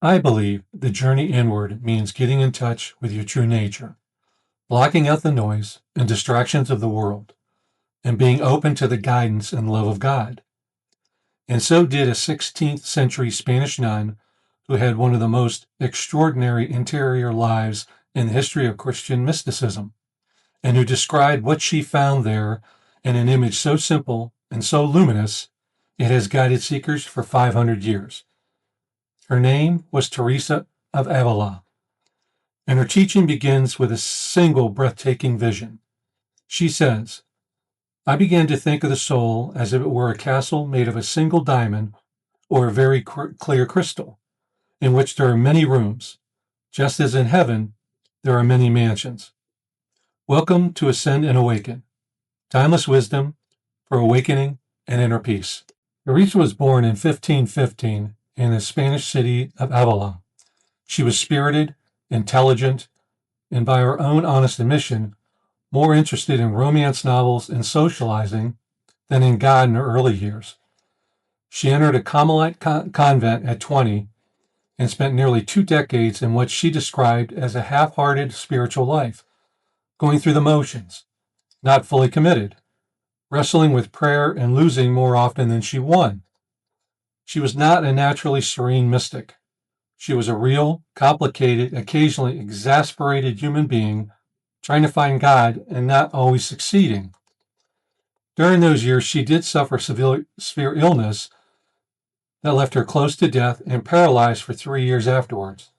I believe the journey inward means getting in touch with your true nature, blocking out the noise and distractions of the world, and being open to the guidance and love of God. And so did a 16th century Spanish nun who had one of the most extraordinary interior lives in the history of Christian mysticism, and who described what she found there in an image so simple and so luminous it has guided seekers for 500 years. Her name was Teresa of Avila, and her teaching begins with a single breathtaking vision. She says, I began to think of the soul as if it were a castle made of a single diamond or a very clear crystal, in which there are many rooms, just as in heaven there are many mansions. Welcome to Ascend and Awaken, timeless wisdom for awakening and inner peace. Teresa was born in 1515 in the Spanish city of Avila. She was spirited, intelligent, and by her own honest admission, more interested in romance novels and socializing than in God in her early years. She entered a Carmelite convent at 20 and spent nearly 2 decades in what she described as a half-hearted spiritual life, going through the motions, not fully committed, wrestling with prayer and losing more often than she won. She was not a naturally serene mystic. She was a real, complicated, occasionally exasperated human being trying to find God and not always succeeding. During those years, she did suffer severe illness that left her close to death and paralyzed for 3 years afterwards.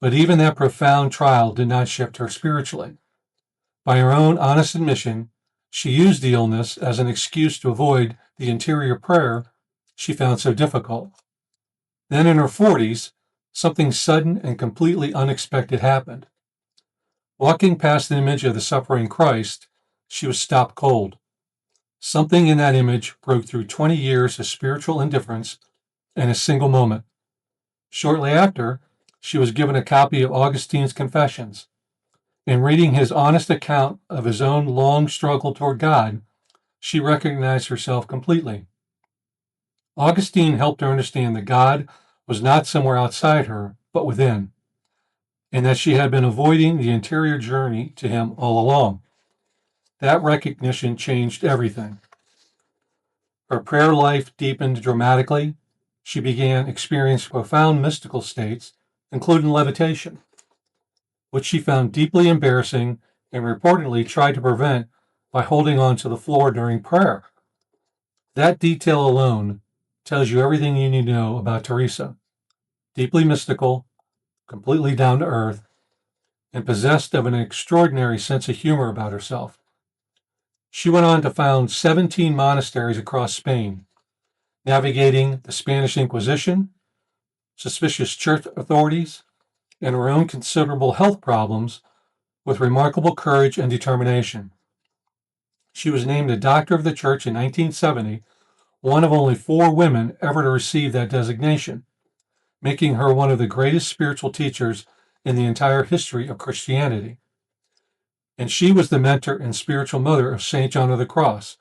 But even that profound trial did not shift her spiritually. By her own honest admission, she used the illness as an excuse to avoid the interior prayer she found so difficult. Then in her 40s, something sudden and completely unexpected happened. Walking past the image of the suffering Christ, she was stopped cold. Something in that image broke through 20 years of spiritual indifference in a single moment. Shortly after, she was given a copy of Augustine's Confessions. In reading his honest account of his own long struggle toward God, she recognized herself completely. Augustine helped her understand that God was not somewhere outside her, but within, and that she had been avoiding the interior journey to him all along. That recognition changed everything. Her prayer life deepened dramatically. She began experiencing profound mystical states, including levitation, which she found deeply embarrassing and reportedly tried to prevent by holding on to the floor during prayer. That detail alone tells you everything you need to know about Teresa. Deeply mystical, completely down to earth, and possessed of an extraordinary sense of humor about herself. She went on to found 17 monasteries across Spain, navigating the Spanish Inquisition, suspicious church authorities, and her own considerable health problems with remarkable courage and determination. She was named a Doctor of the Church in 1970, one of only 4 women ever to receive that designation, making her one of the greatest spiritual teachers in the entire history of Christianity. And she was the mentor and spiritual mother of St. John of the Cross,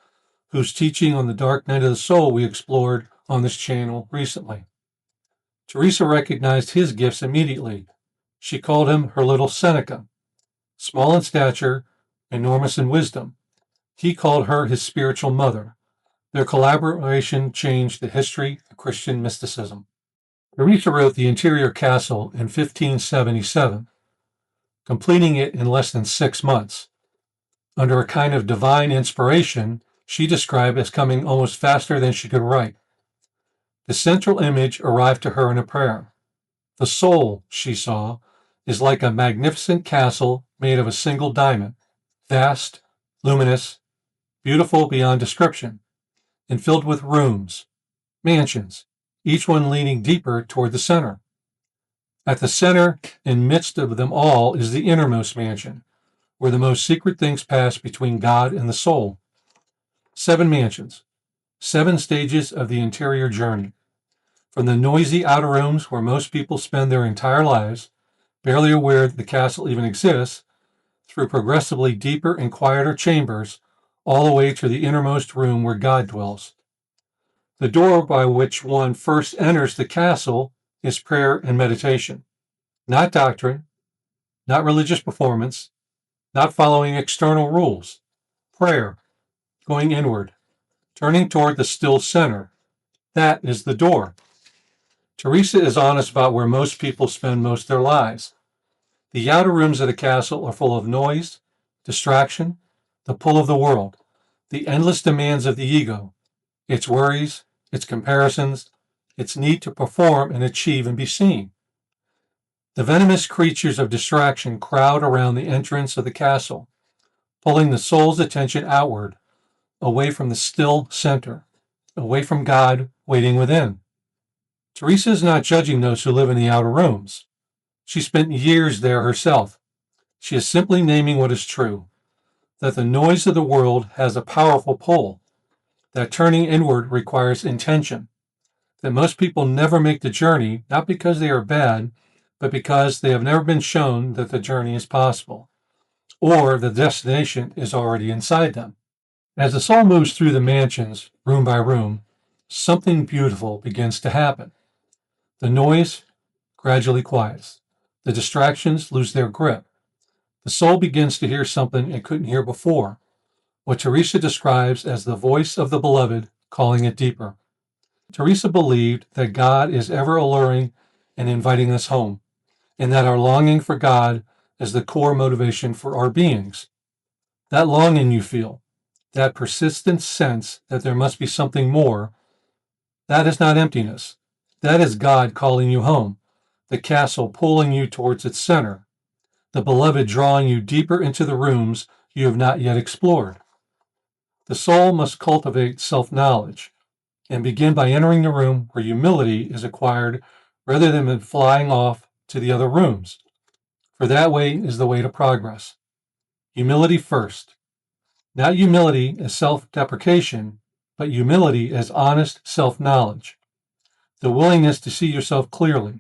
whose teaching on the dark night of the soul we explored on this channel recently. Teresa recognized his gifts immediately. She called him her little Seneca, small in stature, enormous in wisdom. He called her his spiritual mother. Their collaboration changed the history of Christian mysticism. Teresa wrote The Interior Castle in 1577, completing it in less than 6 months. Under a kind of divine inspiration, she described as coming almost faster than she could write. The central image arrived to her in a prayer. The soul, she saw, is like a magnificent castle made of a single diamond, vast, luminous, beautiful beyond description, and filled with rooms, mansions, each one leaning deeper toward the center. At the center and midst of them all is the innermost mansion, where the most secret things pass between God and the soul. 7 mansions, 7 stages of the interior journey. From the noisy outer rooms where most people spend their entire lives, barely aware that the castle even exists, through progressively deeper and quieter chambers, all the way to the innermost room where God dwells. The door by which one first enters the castle is prayer and meditation. Not doctrine, not religious performance, not following external rules. Prayer, going inward, turning toward the still center. That is the door. Teresa is honest about where most people spend most of their lives. The outer rooms of the castle are full of noise, distraction, the pull of the world, the endless demands of the ego, its worries, its comparisons, its need to perform and achieve and be seen. The venomous creatures of distraction crowd around the entrance of the castle, pulling the soul's attention outward, away from the still center, away from God waiting within. Teresa is not judging those who live in the outer rooms. She spent years there herself. She is simply naming what is true, that the noise of the world has a powerful pull, that turning inward requires intention, that most people never make the journey, not because they are bad, but because they have never been shown that the journey is possible, or the destination is already inside them. As the soul moves through the mansions, room by room, something beautiful begins to happen. The noise gradually quiets. The distractions lose their grip. The soul begins to hear something it couldn't hear before, what Teresa describes as the voice of the beloved calling it deeper. Teresa believed that God is ever alluring and inviting us home, and that our longing for God is the core motivation for our beings. That longing you feel, that persistent sense that there must be something more, that is not emptiness. That is God calling you home, the castle pulling you towards its center, the beloved drawing you deeper into the rooms you have not yet explored. The soul must cultivate self-knowledge and begin by entering the room where humility is acquired rather than flying off to the other rooms, for that way is the way to progress. Humility first. Not humility as self-deprecation, but humility as honest self-knowledge. The willingness to see yourself clearly,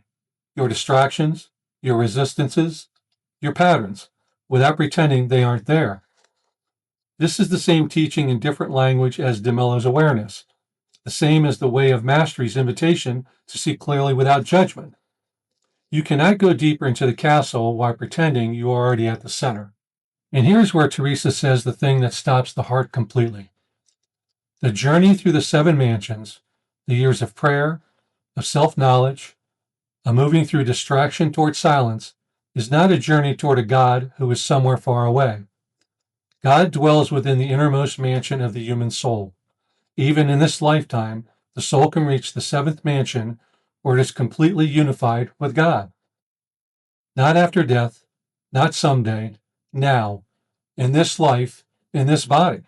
your distractions, your resistances, your patterns, without pretending they aren't there. This is the same teaching in different language as De Mello's awareness, the same as the Way of Mastery's invitation to see clearly without judgment. You cannot go deeper into the castle while pretending you are already at the center. And here's where Teresa says the thing that stops the heart completely. The journey through the 7 mansions, the years of prayer, of self-knowledge, a moving through distraction toward silence, is not a journey toward a God who is somewhere far away. God dwells within the innermost mansion of the human soul. Even in this lifetime, the soul can reach the 7th mansion where it is completely unified with God. Not after death, not someday, now, in this life, in this body,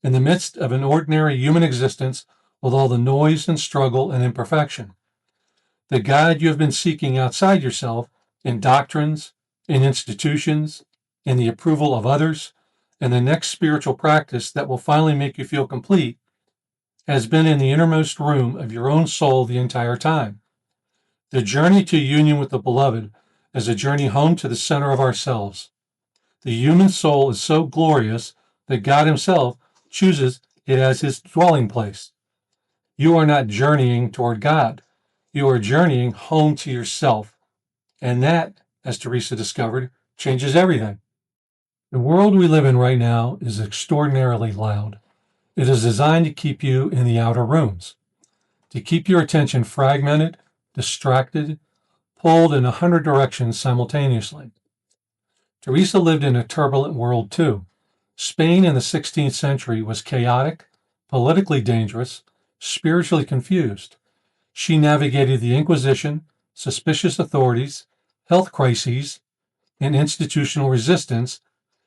in the midst of an ordinary human existence with all the noise and struggle and imperfection. The God you have been seeking outside yourself in doctrines, in institutions, in the approval of others, and the next spiritual practice that will finally make you feel complete has been in the innermost room of your own soul the entire time. The journey to union with the beloved is a journey home to the center of ourselves. The human soul is so glorious that God himself chooses it as his dwelling place. You are not journeying toward God. You are journeying home to yourself. And that, as Teresa discovered, changes everything. The world we live in right now is extraordinarily loud. It is designed to keep you in the outer rooms, to keep your attention fragmented, distracted, pulled in 100 directions simultaneously. Teresa lived in a turbulent world too. Spain in the 16th century was chaotic, politically dangerous, spiritually confused. She navigated the Inquisition, suspicious authorities, health crises, and institutional resistance,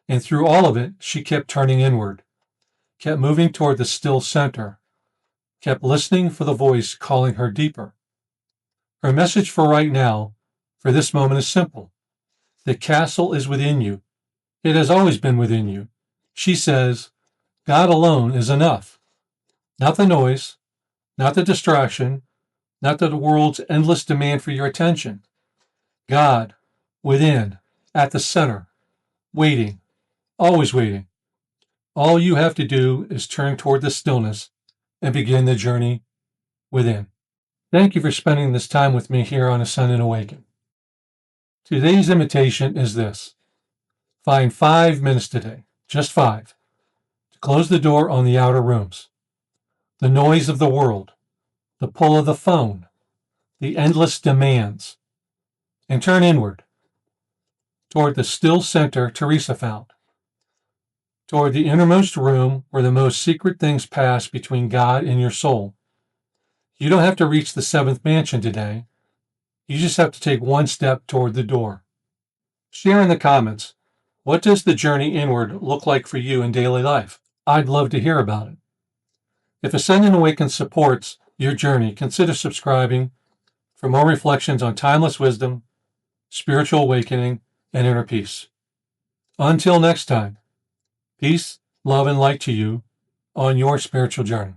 and through all of it, she kept turning inward, kept moving toward the still center, kept listening for the voice calling her deeper. Her message for right now, for this moment, is simple. The castle is within you. It has always been within you. She says, God alone is enough. Not the noise, not the distraction, not the world's endless demand for your attention. God, within, at the center, waiting, always waiting. All you have to do is turn toward the stillness and begin the journey within. Thank you for spending this time with me here on Ascend and Awaken. Today's invitation is this. Find 5 minutes today, just 5, to close the door on the outer rooms, the noise of the world, the pull of the phone, the endless demands, and turn inward toward the still center Teresa found, toward the innermost room where the most secret things pass between God and your soul. You don't have to reach the 7th mansion today. You just have to take one step toward the door. Share in the comments, what does the journey inward look like for you in daily life? I'd love to hear about it. If Ascend and Awaken supports your journey, consider subscribing for more reflections on timeless wisdom, spiritual awakening, and inner peace. Until next time, peace, love, and light to you on your spiritual journey.